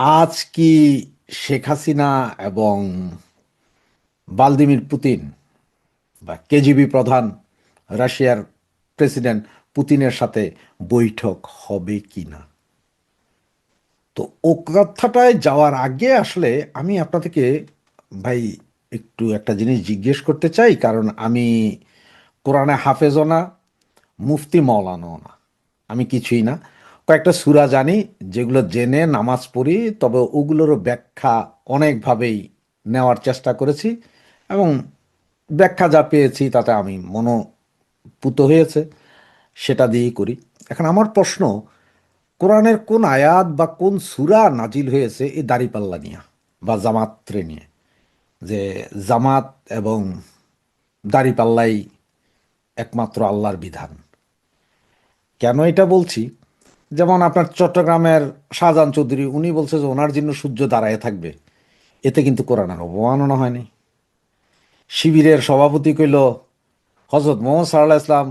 আজ কি শেখ হাসিনা এবং ভ্লাদিমির পুতিন বা কেজিবি প্রধান রাশিয়ার প্রেসিডেন্ট পুতিনের সাথে বৈঠক হবে কি না? তো ও কথাটায় যাওয়ার আগে আসলে আমি আপনার থেকে ভাই একটু একটা জিনিস জিজ্ঞেস করতে চাই, কারণ আমি কোরআনে হাফেজও না, মুফতি মৌলানাও না, আমি কিছুই না। কয়েকটা সূরা জানি, যেগুলো জেনে নামাজ পড়ি, তবে ওগুলোরও ব্যাখ্যা অনেকভাবেই নেওয়ার চেষ্টা করেছি এবং ব্যাখ্যা যা পেয়েছি তাতে আমি মনোপুত হয়েছে, সেটা দিয়েই করি। এখন আমার প্রশ্ন, কোরআনের কোন আয়াত বা কোন সূরা নাজিল হয়েছে এই দাড়িপাল্লা নিয়ে বা জামাতরে নিয়ে, যে জামাত এবং দাড়িপাল্লাই একমাত্র আল্লাহর বিধান? কেন এটা বলছি? যেমন আপনার চট্টগ্রামের শাহজাহান চৌধুরী, উনি বলছে যে ওনার জন্য সূর্য দাঁড়ায় থাকবে, এতে কিন্তু কোরআনের অবমাননা হয়নি। শিবিরের সভাপতি কইল হজরত মোহাম্মদ সাল্লাহ ইসলাম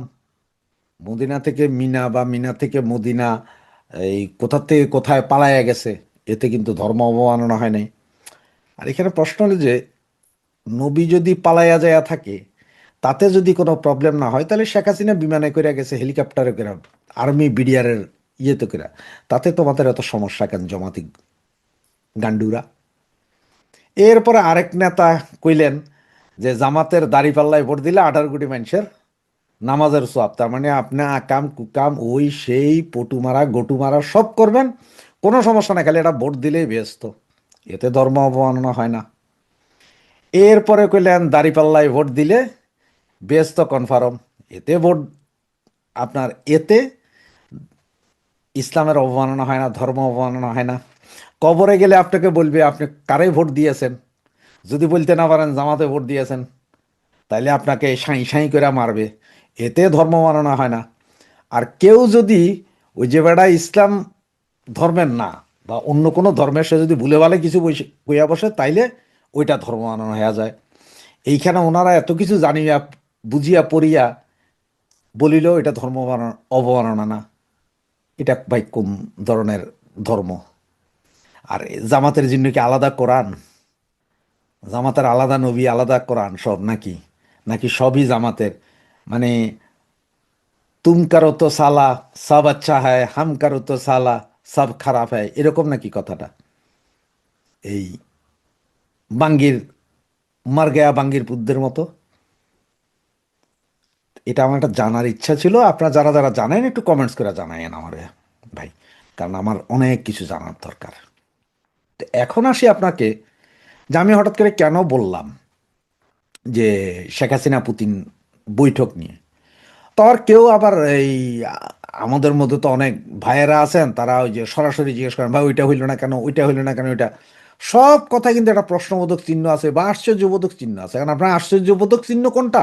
মদিনা থেকে মিনা বা মিনা থেকে মদিনা, এই কোথা থেকে কোথায় পালাইয়া গেছে, এতে কিন্তু ধর্ম অবমাননা হয় নাই। আর এখানে প্রশ্ন হলো যে নবী যদি পালাইয়া যাইয়া থাকে, তাতে যদি কোনো প্রবলেম না হয়, তাহলে শেখ হাসিনা বিমানে করে গেছে, হেলিকপ্টারে করে, আর্মি বিডিআরের ইয়েতে করে, তাতে তোমাদের এত সমস্যা কেন জমাতি গান্ডুরা? এরপরে আরেক নেতা কইলেন যে জামাতের দাড়িপাল্লায় ভোট দিলে 18 কোটি মানুষের নামাজের সোয়াব, তার মানে আপনি আকাম কুকাম ওই সেই পটু মারা গটু মারা সব করবেন, কোনো সমস্যা না, খালি এটা ভোট দিলেই ব্যস্ত, এতে ধর্ম অবমাননা হয় না। এরপরে কইলেন দাড়িপাল্লায় ভোট দিলে ব্যস্ত কনফার্ম, এতে ভোট আপনার, এতে ইসলামের অবমাননা হয় না, ধর্ম অবমাননা হয় না। কবরে গেলে আপনাকে বলবে আপনি কারে ভোট দিয়েছেন, যদি বলতে না পারেন জামাতে ভোট দিয়েছেন, তাইলে আপনাকে সাঁই সাঁই করে মারবে, এতে ধর্ম মাননা হয় না। আর কেউ যদি ওই যে বেড়া ইসলাম ধর্মের না বা অন্য কোনো ধর্মের, সে যদি ভুলে ভালে কিছু কইয়া বসে, তাইলে ওইটা ধর্ম মানানো হয়ে যায়। এইখানে ওনারা এত কিছু জানিয়া বুঝিয়া পড়িয়া বলিলেও এটা ধর্ম অবমাননা না। এটা ভাই কোন ধরনের ধর্ম? আর জামাতের জন্য কি আলাদা কোরআন, জামাতের আলাদা নবী, আলাদা কোরআন সব নাকি? নাকি সবই জামাতের? মানে তুম কারো তো সালা সব আচ্ছা হয়, হাম কারো তো সালা সব খারাপ হয়, এরকম নাকি কথাটা? এই বাঙ্গির মার গেয়া বাঙ্গির পুতদের মতো। এটা আমার একটা জানার ইচ্ছা ছিল, আপনারা যারা যারা জানেন একটু কমেন্টস করে জানায়েন আমার ভাই, কারণ আমার অনেক কিছু জানার দরকার। তো এখন আসি আপনাকে, যে আমি হঠাৎ করে কেন বললাম যে শেখ হাসিনা পুতিন বৈঠক নিয়ে। তো আর কেউ আবার এই আমাদের মধ্যে তো অনেক ভাইয়েরা আছেন, তারা ওই যে সরাসরি জিজ্ঞেস করেন ভাই ওইটা হইল না কেন, ওইটা হইল না কেন, ওইটা সব কথা কিন্তু একটা প্রশ্নবোধক চিহ্ন আছে বা আশ্চর্যবোধক চিহ্ন আছে। কারণ আপনার আশ্চর্যবোধক চিহ্ন কোনটা,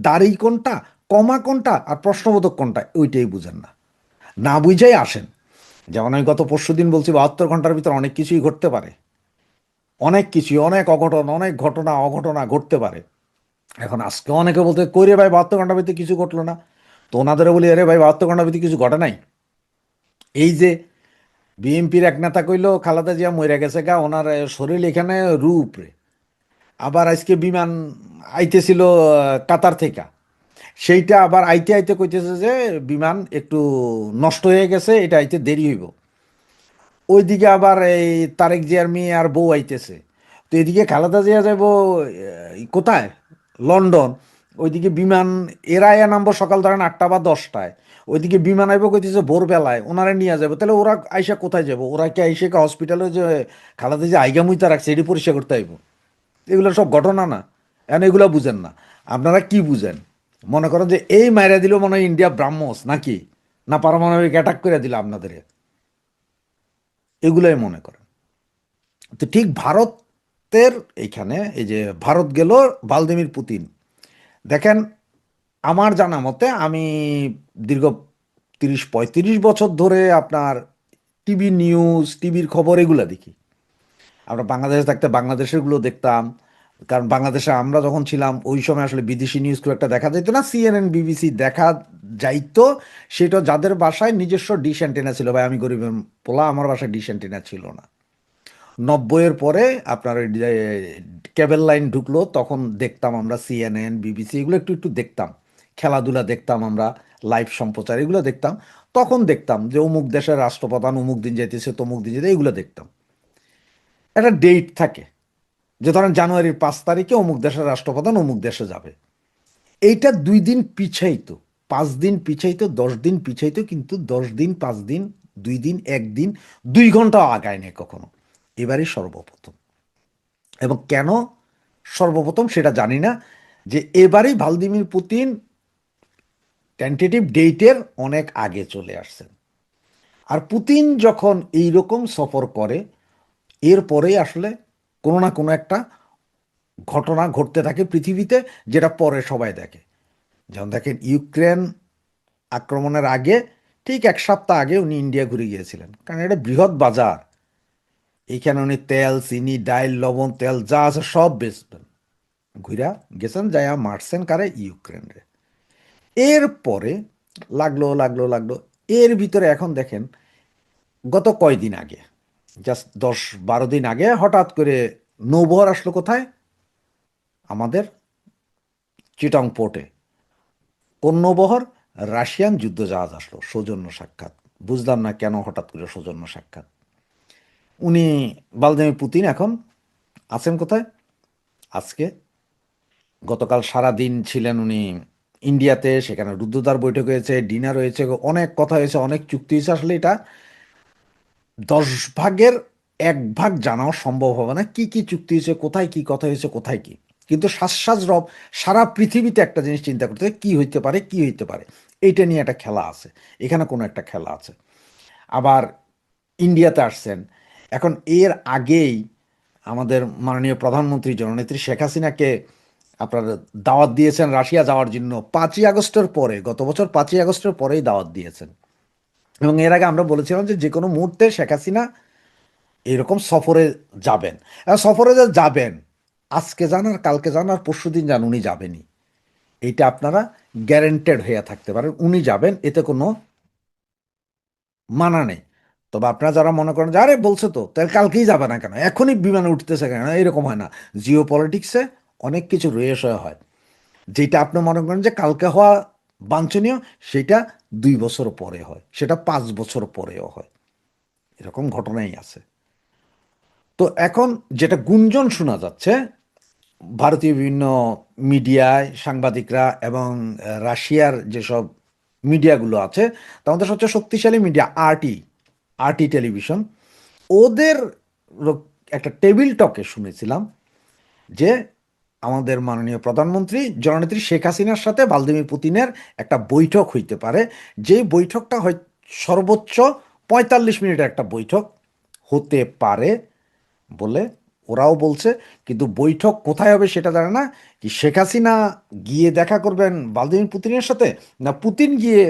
দাড়ি কোনটা, কমা কোনটা, আর প্রশ্নবোধক কোনটা, ওইটাই বুঝেন না। না বুঝেই আসেন। যেমন আমি গত পরশুদিন বলছি 72 ঘন্টার ভিতর অনেক কিছুই ঘটতে পারে, অনেক কিছুই, অনেক অঘটন, অনেক ঘটনা অঘটনা ঘটতে পারে। এখন আজকে অনেকে বলতে কই রে ভাই 72 ঘন্টার ভিতরে কিছু ঘটলো না, তো ওনাদেরও বলি আরে ভাই 72 ঘন্টার ভিতরে কিছু ঘটে নাই। এই যে বিএনপির এক নেতা কইলো খালেদা জিয়া মরে গেছে গা, ওনার শরীর এখানে রূপ রে, আবার আজকে বিমান আইতেছিল কাতার থেকে, সেইটা আবার আইতে আইতে কইতেছে যে বিমান একটু নষ্ট হয়ে গেছে, এটা আইতে দেরি হইব। ওইদিকে আবার এই তারেক জিয়ার মেয়ে আর বউ আইতেছে। তো এদিকে খালেদা জিয়া যাব কোথায়, লন্ডন। ওইদিকে বিমান এরা এ নামবো সকাল ধরেন 8টা বা 10টায়, ওইদিকে বিমান আইব কইতেছে ভোরবেলায়, ওনারা নিয়ে যাবো। তাহলে ওরা আইসা কোথায় যাব? ওরা কি আইসে হসপিটালে যে খালেদা যে আইগা মুইতা রাখছে এটি পরিষ্কার করতে আইব? এগুলো সব ঘটনা না? এখন এগুলো বুঝেন না। আপনারা কি বুঝেন? মনে করেন যে এই মাইরা দিল মনে হয় ইন্ডিয়া ব্রাহ্মস নাকি, না পারমাণবিক অ্যাটাক করে দিল আপনাদের, এগুলাই মনে করেন। তো ঠিক ভারতের এইখানে এই যে ভারত গেল ভ্লাদিমির পুতিন, দেখেন আমার জানা মতে আমি দীর্ঘ 30-35 বছর ধরে আপনার টিভি নিউজ, টিভির খবর এগুলো দেখি। আমরা বাংলাদেশে থাকতে বাংলাদেশেরগুলো দেখতাম, কারণ বাংলাদেশে আমরা যখন ছিলাম ওই সময় আসলে বিদেশি নিউজ খুব একটা দেখা যাইতো না, সিএনএন বিবিসি দেখা যাইতো। সেটা যাদের বাসায় নিজস্ব ডিশ অ্যান্টেনা ছিল, ভাই আমি গরিব পোলা, আমার বাসায় ডিশ অ্যান্টেনা ছিল না। নব্বইয়ের পরে আপনার ওই যে কেবল লাইন ঢুকলো, তখন দেখতাম আমরা সিএনএন, বিবিসি এগুলো একটু একটু দেখতাম, খেলাধুলা দেখতাম আমরা, লাইভ সম্প্রচার এগুলো দেখতাম। তখন দেখতাম যে অমুক দেশের রাষ্ট্রপ্রধান অমুক দিন যাইতেছে, তমুক দিন যেতে, এগুলো দেখতাম। একটা ডেট থাকে যে ধরেন জানুয়ারির 5 তারিখে অমুক দেশের রাষ্ট্রপ্রধান অমুক দেশে যাবে। এইটা 2 দিন পিছাইতো, 5 দিন পিছাইতো, 10 দিন পিছাইতো, কিন্তু 10 দিন, 5 দিন, 2 দিন, একদিন, 2 ঘন্টাও আগায় নেই কখনো। এবারই সর্বপ্রথম। এবং কেন সর্বপ্রথম সেটা জানি না, যে এবারই ভ্লাদিমির পুতিন টেন্টেটিভ ডেটের অনেক আগে চলে আসছেন। আর পুতিন যখন এই রকম সফর করে, এরপরেই আসলে কোনো না কোনো একটা ঘটনা ঘটতে থাকে পৃথিবীতে, যেটা পরে সবাই দেখে। যেমন দেখেন, ইউক্রেন আক্রমণের আগে ঠিক 1 সপ্তাহ আগে উনি ইন্ডিয়া ঘুরে গিয়েছিলেন, কারণ এটা বৃহৎ বাজার। এইখানে উনি তেল, চিনি, ডাইল, লবণ, তেল যা আছে সব বেচবেন। ঘুরা গেছেন, যাইয়া মারছেন কারে? ইউক্রেনরে। এরপরে লাগলো লাগলো লাগলো, এর ভিতরে এখন দেখেন গত কয়দিন আগে, জাস্ট 10-12 দিন আগে হঠাৎ করে নৌবহর আসলো কোথায়? আমাদের চিটং পোর্টে। কোন নৌবহর? রাশিয়ান যুদ্ধজাহাজ আসলো, সৌজন্য সাক্ষাৎ। বুঝলাম না কেন হঠাৎ করে সৌজন্য সাক্ষাৎ। উনি ভ্লাদিমির পুতিন এখন আছেন কোথায়? আজকে গতকাল সারা দিন ছিলেন উনি ইন্ডিয়াতে, সেখানে রুদ্ধদ্বার বৈঠক হয়েছে, ডিনার হয়েছে, অনেক কথা হয়েছে, অনেক চুক্তি হয়েছে। আসলে এটা 10 ভাগের 1 ভাগ জানাও সম্ভব হবে না, কি কি চুক্তি হয়েছে, কোথায় কি কথা হয়েছে, কোথায় কি। কিন্তু শ্বাস রব সারা পৃথিবীতে একটা জিনিস চিন্তা করতে হবে, কি হইতে পারে, কি হইতে পারে। এইটা নিয়ে একটা খেলা আছে, এখানে কোনো একটা খেলা আছে। আবার ইন্ডিয়াতে আসছেন। এখন এর আগেই আমাদের মাননীয় প্রধানমন্ত্রী জননেত্রী শেখ হাসিনাকে আপনার দাওয়াত দিয়েছেন রাশিয়া যাওয়ার জন্য 5ই আগস্টের পরে, গত বছর 5ই আগস্টের পরেই দাওয়াত দিয়েছেন। এবং এর আগে আমরা বলেছিলাম যে যে কোনো মুহূর্তে শেখ হাসিনা এরকম সফরে যাবেন। সফরে যে যাবেন, আজকে যান আর কালকে যান আর পরশু দিন যান, উনি যাবেনই। এইটা আপনারা গ্যারেন্টেড হয়ে থাকতে পারেন, উনি যাবেন, এতে কোনো মানা নেই। তবে আপনারা যারা মনে করেন যে আরে বলছে তো, তাহলে কালকেই যাবে না কেন, এখনই বিমানে উঠতেছে কেন, এরকম হয় না। জিও পলিটিক্সে অনেক কিছু রয়েছে হয়, যেটা আপনি মনে করেন যে কালকে হওয়া বাঞ্ছনীয়, সেটা 2 বছর পরে হয়, সেটা 5 বছর পরেও হয়। এরকম ঘটনাই আছে। তো এখন যেটা গুঞ্জন শোনা যাচ্ছে, ভারতীয় বিভিন্ন মিডিয়ায় সাংবাদিকরা এবং রাশিয়ার যেসব মিডিয়াগুলো আছে, তার মধ্যে সবচেয়ে শক্তিশালী মিডিয়া আরটি টেলিভিশন, ওদের একটা টেবিল টকে শুনেছিলাম যে আমাদের মাননীয় প্রধানমন্ত্রী জননেত্রী শেখ হাসিনার সাথে ভ্লাদিমির পুতিনের একটা বৈঠক হইতে পারে। যেই বৈঠকটা হয় সর্বোচ্চ 45 মিনিটের একটা বৈঠক হতে পারে বলে ওরাও বলছে। কিন্তু বৈঠক কোথায় হবে সেটা জানে না। কি শেখ হাসিনা গিয়ে দেখা করবেন ভ্লাদিমির পুতিনের সাথে, না পুতিন গিয়ে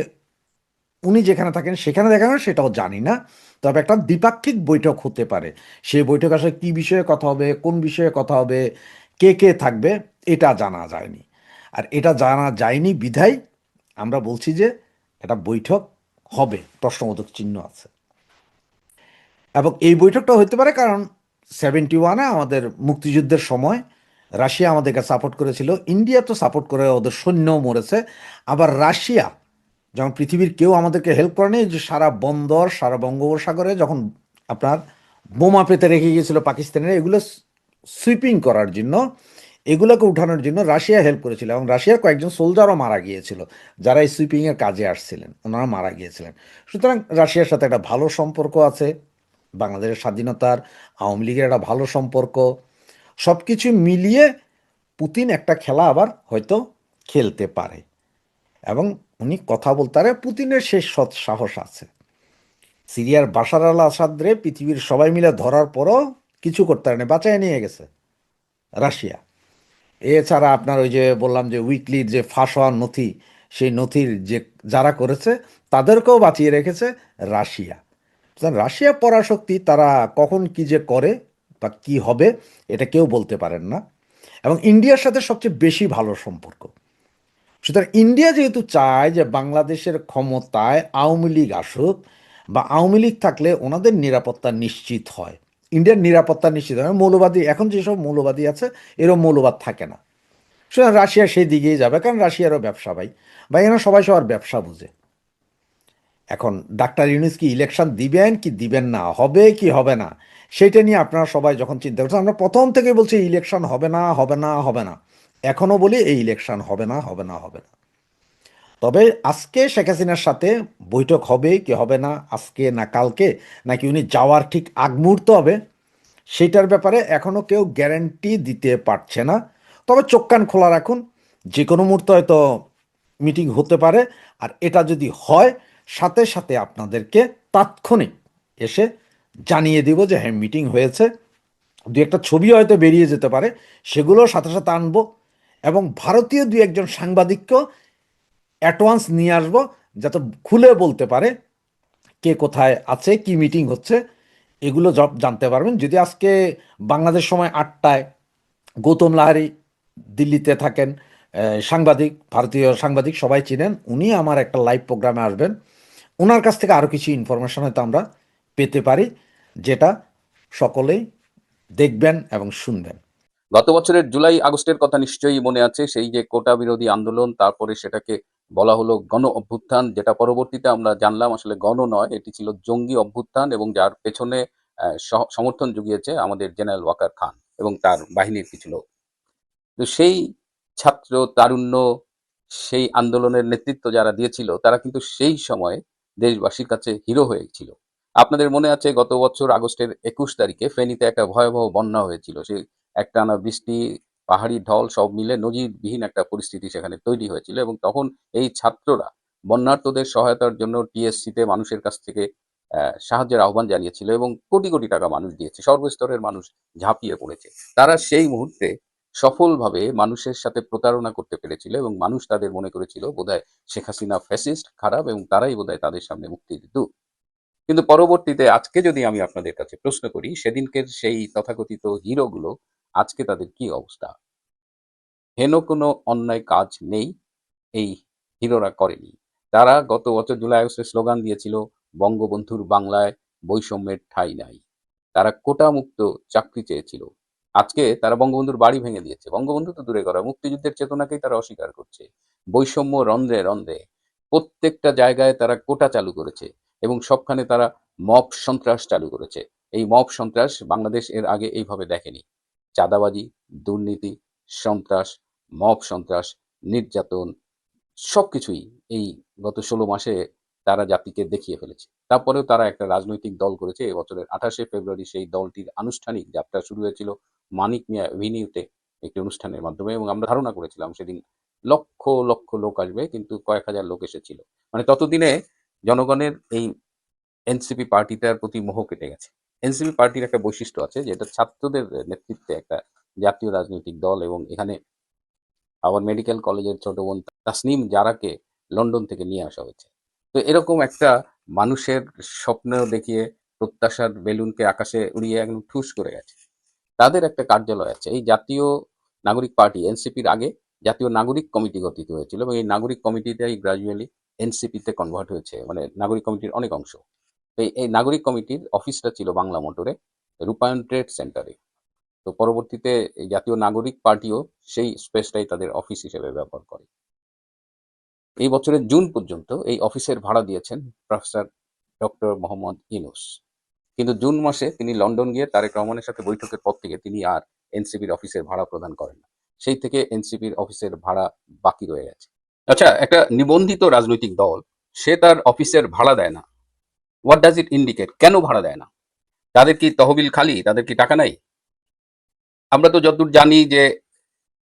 উনি যেখানে থাকেন সেখানে দেখা করবেন, সেটাও জানি না। তবে একটা দ্বিপাক্ষিক বৈঠক হতে পারে। সেই বৈঠক আসলে কী বিষয়ে কথা হবে, কোন বিষয়ে কথা হবে, কে কে থাকবে, এটা জানা যায়নি। আর এটা জানা যায়নি বিধায় আমরা বলছি যে একটা বৈঠক হবে, প্রশ্নবোধক চিহ্ন আছে। এবং এই বৈঠকটা হতে পারে কারণ 71-এ আমাদের মুক্তিযুদ্ধের সময় রাশিয়া আমাদেরকে সাপোর্ট করেছিল, ইন্ডিয়া তো সাপোর্ট করে, ওদের সৈন্যও মরেছে। আবার রাশিয়া যখন পৃথিবীর কেউ আমাদেরকে হেল্প করেনি, যে সারা বন্দর, সারা বঙ্গোপসাগরে যখন আপনার বোমা পেতে রেখে গিয়েছিল পাকিস্তানের, এগুলো সুইপিং করার জন্য, এগুলোকে উঠানোর জন্য রাশিয়া হেল্প করেছিল। এবং রাশিয়ার কয়েকজন সোলজারও মারা গিয়েছিল, যারা এই সুইপিংয়ের কাজে আসছিলেন, ওনারা মারা গিয়েছিলেন। সুতরাং রাশিয়ার সাথে একটা ভালো সম্পর্ক আছে, বাংলাদেশের স্বাধীনতার, আওয়ামী লীগের একটা ভালো সম্পর্ক, সব কিছু মিলিয়ে পুতিন একটা খেলা আবার হয়তো খেলতে পারে। এবং উনি কথা বলতে পারে, পুতিনের শেষ সৎ সাহস আছে। সিরিয়ার বাশার আল আসাদরে পৃথিবীর সবাই মিলে ধরার পরও কিছু করতে পারেনি, বাঁচায় নিয়ে গেছে রাশিয়া। এছাড়া আপনার ওই যে বললাম যে উইকলির যে ফাঁস হওয়ার নথি, সেই নথির যে যারা করেছে তাদেরকেও বাঁচিয়ে রেখেছে রাশিয়া। সুতরাং রাশিয়া পরাশক্তি, তারা কখন কি যে করে বা কি হবে এটা কেউ বলতে পারেন না। এবং ইন্ডিয়ার সাথে সবচেয়ে বেশি ভালো সম্পর্ক। সুতরাং ইন্ডিয়া যেহেতু চায় যে বাংলাদেশের ক্ষমতায় আওয়ামী লীগ আসুক, বা আওয়ামী লীগ থাকলে ওনাদের নিরাপত্তা নিশ্চিত হয়, ইন্ডিয়ার নিরাপত্তা নিশ্চিত হবে। মৌলবাদী এখন যেসব মৌলবাদী আছে এরকম মৌলবাদ থাকে না। সুতরাং রাশিয়া সেই দিকেই যাবে, কারণ রাশিয়ারও ব্যবসা ভাই এখানে সবাই সবার ব্যবসা বুঝে। এখন ডাক্তার ইউনূস কি ইলেকশন দিবেন কি দিবেন না, হবে কি হবে না, সেটা নিয়ে আপনারা সবাই যখন চিন্তা করছেন, আমরা প্রথম থেকে বলছি ইলেকশন হবে না হবে না হবে না, এখনও বলি এই ইলেকশন হবে না হবে না হবে না। তবে আজকে শেখ হাসিনার সাথে বৈঠক হবে কি হবে না, আজকে না কালকে, নাকি উনি যাওয়ার ঠিক আগ মুহূর্ত হবে, সেটার ব্যাপারে এখনও কেউ গ্যারান্টি দিতে পারছে না। তবে চোখ কান খোলা রাখুন, যে কোনো মুহূর্তে হয়তো মিটিং হতে পারে। আর এটা যদি হয়, সাথে সাথে আপনাদেরকে তাৎক্ষণিক এসে জানিয়ে দিব যে হ্যাঁ মিটিং হয়েছে। দু একটা ছবি হয়তো বেরিয়ে যেতে পারে, সেগুলো সাথে সাথে আনবো। এবং ভারতীয় দু একজন সাংবাদিককেও অ্যাডভান্স নিয়ে আসবো, যাতে খুলে বলতে পারে কে কোথায় আছে, কি মিটিং হচ্ছে, এগুলো জানতে পারবেন। যদি আজকে বাংলাদেশ সময় 8টায় গৌতম লাহারি দিল্লিতে থাকেন, সাংবাদিক, ভারতীয় সাংবাদিক সবাই চিনেন, উনি আমার একটা লাইভ প্রোগ্রামে আসবেন। ওনার কাছ থেকে আরও কিছু ইনফরমেশন হয়তো আমরা পেতে পারি, যেটা সকলেই দেখবেন এবং শুনবেন। গত বছরের জুলাই আগস্টের কথা নিশ্চয়ই মনে আছে, সেই যে কোটা বিরোধী আন্দোলন, তারপরে সেটাকে বলা হলো গণ অভ্যুত্থান, যেটা পরবর্তীতে আমরা জানলাম আসলে গণ নয়, এটি ছিল জঙ্গি অভ্যুত্থান, এবং যার পেছনে সমর্থন জুগিয়েছে আমাদের জেনারেল ওয়াকার খান এবং তার বাহিনীর কিছু লোক। তো সেই ছাত্র তারুণ্য, সেই আন্দোলনের নেতৃত্ব যারা দিয়েছিল, তারা কিন্তু সেই সময় দেশবাসীর কাছে হিরো হয়েছিল। আপনাদের মনে আছে গত বছর আগস্টের 21 তারিখে ফেনীতে একটা ভয়াবহ বন্যা হয়েছিল। সেই একটানা বৃষ্টি, পাহাড়ি ঢল সব মিলে নজিরবিহীন একটা পরিস্থিতি সেখানে তৈরি হয়েছিল, এবং তখন এই ছাত্ররা বন্যার্তদের সহায়তার জন্য টিএসসিতে মানুষের কাছ থেকে সাহায্যের আহ্বান জানিয়েছিল, এবং কোটি কোটি টাকা মানুষ দিয়েছে, সর্বস্তরের মানুষ ঝাঁপিয়ে পড়েছে। তারা সেই মুহূর্তে সফলভাবে মানুষের সাথে প্রতারণা করতে পেরেছিল, এবং মানুষ তাদের মনে করেছিল বোধহয় শেখ হাসিনা ফ্যাসিস্ট, খারাপ, এবং তারাই বোধহয় তাদের সামনে মুক্তির দূত। কিন্তু পরবর্তীতে আজকে যদি আমি আপনাদের কাছে প্রশ্ন করি, সেদিনকের সেই তথাকথিত হিরোগুলো আজকে তাদের কি অবস্থা? হেন কোনো অন্যায় কাজ নেই এই হিরোরা করেনি। তারা গত বছর জুলাই আগস্টের স্লোগান দিয়েছিল, বঙ্গবন্ধুর বাংলায় বৈষম্যের ঠাঁই নাই। তারা কোটা মুক্ত চাকরি চেয়েছিল। আজকে তারা বঙ্গবন্ধুর বাড়ি ভেঙে দিয়েছে। বঙ্গবন্ধু তো দূরে করা, মুক্তিযুদ্ধের চেতনাকেই তারা অস্বীকার করছে। বৈষম্য রন্ধ্রে রন্ধ্রে প্রত্যেকটা জায়গায় তারা কোটা চালু করেছে, এবং সবখানে তারা মব সন্ত্রাস চালু করেছে। এই মব সন্ত্রাস বাংলাদেশ এর আগে এইভাবে দেখেনি। চাঁদাবাজি, দুর্নীতি, সন্ত্রাস, মব সন্ত্রাস, নির্যাতন, সবকিছুই এই গত 16 মাসে তারা জাতিকে দেখিয়ে ফেলেছে। তারপরেও তারা একটা রাজনৈতিক দল করেছে। এবছরের 28শে ফেব্রুয়ারি সেই দলটির আনুষ্ঠানিক যাত্রা শুরু হয়েছিল মানিক মিয়া এভিনিউতে একটি অনুষ্ঠানের মাধ্যমে, এবং আমরা ধারণা করেছিলাম সেদিন লক্ষ লক্ষ লোক আসবে, কিন্তু কয়েক হাজার লোক এসেছিল। মানে ততদিনে জনগণের এই এনসিপি পার্টিটার প্রতি মোহ কেটে গেছে। এনসিপি পার্টির একটা বৈশিষ্ট্য আছে, যে এটা ছাত্রদের নেতৃত্বে একটা জাতীয় রাজনৈতিক দল, এবং এখানে আবার মেডিকেল কলেজের ছোট বোন তাসনিম জারাকে লন্ডন থেকে নিয়ে আসা হয়েছে। তো এরকম একটা মানুষের স্বপ্ন দেখিয়ে প্রত্যাশার বেলুনকে আকাশে উড়িয়ে একদম ঠুস করে গেছে। তাদের একটা কার্যালয় আছে। এই জাতীয় নাগরিক পার্টি এনসিপির আগে জাতীয় নাগরিক কমিটি গঠিত হয়েছিল, এবং এই নাগরিক কমিটিটাই গ্রাজুয়ালি এনসিপিতে কনভার্ট হয়েছে, মানে নাগরিক কমিটির অনেক অংশ। তো এই নাগরিক কমিটির অফিসটা ছিল বাংলা মোটরে, রূপায়ণ ট্রেড সেন্টারে। তো পরবর্তীতে এই জাতীয় নাগরিক পার্টিও সেই স্পেসটাই তাদের অফিস হিসেবে ব্যবহার করে। এই বছরের জুন পর্যন্ত এই অফিসের ভাড়া দিয়েছেন প্রফেসর ডক্টর মোহাম্মদ ইউনূস। কিন্তু জুন মাসে তিনি লন্ডন গিয়ে তারেক রহমানের সাথে বৈঠকের পর থেকে তিনি আর এনসিপির অফিসের ভাড়া প্রদান করেন না। সেই থেকে এনসিপির অফিসের ভাড়া বাকি রয়ে গেছে। আচ্ছা, একটা নিবন্ধিত রাজনৈতিক দল সে তার অফিসের ভাড়া দেয় না, হোয়াট ডাজ ইট ইন্ডিকেট? কেন ভাড়া দেয় না? তাদের কি তহবিল খালি? তাদের কি টাকা নাই? আমরা তো যতদূর জানি যে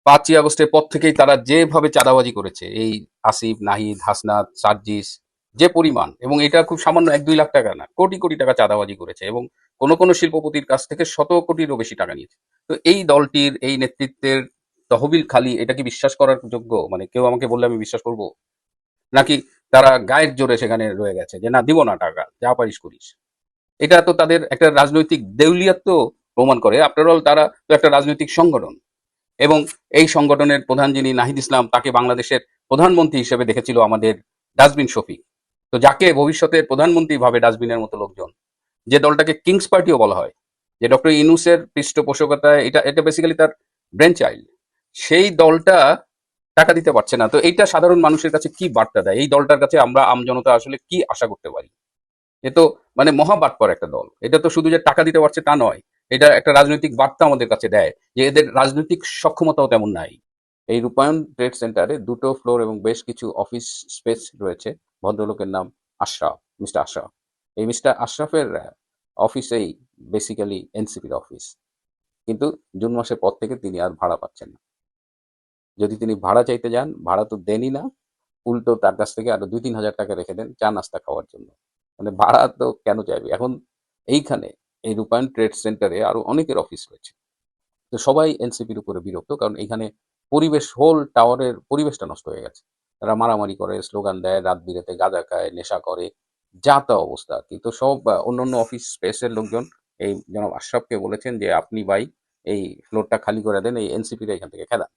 5ই আগস্টের পর থেকেই তারা যেভাবে চাঁদাবাজি করেছে, এই আসিফ, নাহিদ, হাসনাত, সার্জিস, যে পরিমাণ, এবং এটা খুব সামান্য 1-2 লাখ টাকা না, কোটি কোটি টাকা চাঁদাবাজি করেছে, এবং কোন কোন শিল্পপতির কাছ থেকে 100 কোটিরও বেশি টাকা নিয়েছে। তো এই দলটির এই নেতৃত্বের তহবিল খালি, এটা কি বিশ্বাস করার যোগ্য? মানে কেউ আমাকে বললে আমি বিশ্বাস করব? নাকি তারা গায়ের জোরে সেখানে রয়ে গেছে যে না, দিব না টাকা, যা পারিস করিস? এটা তো তাদের একটা রাজনৈতিক দেউলিয়াত্ব প্রমাণ করে। আফটার অল তারা তো একটা রাজনৈতিক সংগঠন, এবং এই সংগঠনের প্রধান যিনি নাহিদ ইসলাম, তাকে বাংলাদেশের প্রধানমন্ত্রী হিসেবে দেখেছিল আমাদের ডাস্টবিন শফিক। তো যাকে ভবিষ্যতের প্রধানমন্ত্রী ভাবে ডাস্টবিনের মতো লোকজন, যে দলটাকে কিংস পার্টিও বলা হয়, যে ডক্টর ইউনূসের পৃষ্ঠপোষকতায় এটা এটা বেসিক্যালি তার ব্রেন চাইল্ড, সেই দলটা টাকা দিতে পারছে না। তো এইটা সাধারণ মানুষের কাছে কি বার্তা দেয়? এই দলটার কাছে আমরা আমজনতা আসলে কি আশা করতে পারি? এ তো মানে মহাবাটপার একটা দল। এটা তো শুধু যে টাকা দিতে পারছে তা নয়, এটা একটা রাজনৈতিক বার্তা আমাদের কাছে দেয় যে এদের রাজনৈতিক সক্ষমতাও তেমন নাই। এই রূপায়ণ ট্রেড সেন্টারে ২ টো ফ্লোর এবং বেশ কিছু অফিস স্পেস রয়েছে। ভদ্রলোকের নাম আশরাফ, মিস্টার আশরাফ। এই মিস্টার আশরাফের অফিসেই বেসিক্যালি এনসিপির অফিস। কিন্তু জুন মাসের পর থেকে তিনি আর ভাড়া পাচ্ছেন না। যদি তিনি ভাড়া চাইতে যান, ভাড়া তো দেনই না, উল্টো তার কাছ থেকে আরো ২-৩ হাজার টাকা রেখে দেন চা নাস্তা খাওয়ার জন্য। মানে ভাড়া তো কেন চাইবে? এখন এইখানে এই রূপায়ণ ট্রেড সেন্টারে আরো অনেকের অফিস রয়েছে। তো সবাই এনসিপির উপরে বিরক্ত, কারণ এখানে পরিবেশ, হোল টাওয়ারের পরিবেশটা নষ্ট হয়ে গেছে। তারা মারামারি করে, স্লোগান দেয়, রাত বিরেতে গাঁজা খায়, নেশা করে, যা তা অবস্থা আর কি। তো সব অন্যান্য অফিস স্পেসের লোকজন এই জনাব আশরাফকে বলেছেন যে আপনি ভাই এই ফ্লোরটা খালি করে দেন, এই এনসিপিরা এখান থেকে খেদান।